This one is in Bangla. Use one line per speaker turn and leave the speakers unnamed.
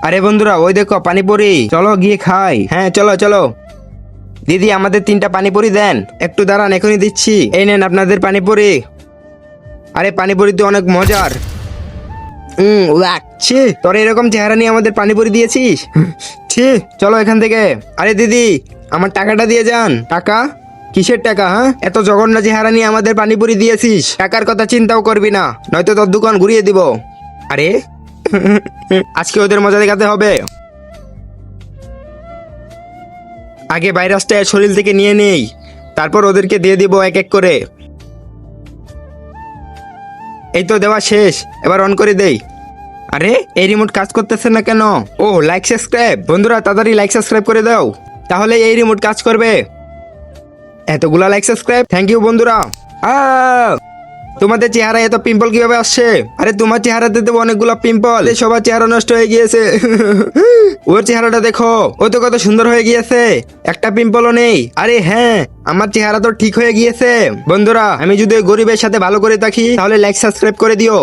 আরে বন্ধুরা ওই দেখো পানিপুরি, চলো গিয়ে খাই। হ্যাঁ চলো চলো। দিদি আমাদের 3টা পানিপুরি দেন। একটু দাঁড়ান, এখনই দিচ্ছি। এই নেন আপনাদের পানিপুরি। আরে পানিপুরি তো অনেক মজার। লাগছে তোর এরকম চেহারা নিয়ে আমাদের পানিপুরি দিয়েছিস। ছি, চলো এখান থেকে। আরে দিদি আমার টাকাটা দিয়ে যান। টাকা? কিসের টাকা? হ্যাঁ, এত জঘন্য চেহারা নিয়ে আমাদের পানিপুরি দিয়েছিস, টাকার কথা চিন্তাও করবি না, নয়তো তোর দোকান ঘুরিয়ে দিব। আরে আজকে ওদের মজা দেখাতে হবে। আগে ভাইরাসটা এর শরীর থেকে নিয়ে নেই, তারপর ওদেরকে দিয়ে দিব এক এক করে। এই তো দেওয়া শেষ, এবার অন করে দেই। আরে এই রিমোট কাজ করতেছে না কেন? ও লাইক সাবস্ক্রাইব, বন্ধুরা তাড়াতাড়ি লাইক সাবস্ক্রাইব করে দাও, তাহলে এই রিমোট কাজ করবে। এতগুলা লাইক সাবস্ক্রাইব, থ্যাংক ইউ বন্ধুরা। তোমাদের চেহারা এত পিম্পল কিভাবে আসছে? আরে তোমার চেহারাতে তো অনেকগুলো পিম্পল, সবার চেহারা নষ্ট হয়ে গিয়েছে। ওর চেহারাটা দেখো, ও তো কত সুন্দর হয়ে গিয়েছে, একটা পিম্পলও নেই। আরে হ্যাঁ, আমার চেহারা তো ঠিক হয়ে গিয়েছে। বন্ধুরা আমি যদি ওই গরিবের সাথে ভালো করে থাকি তাহলে লাইক সাবস্ক্রাইব করে দিও।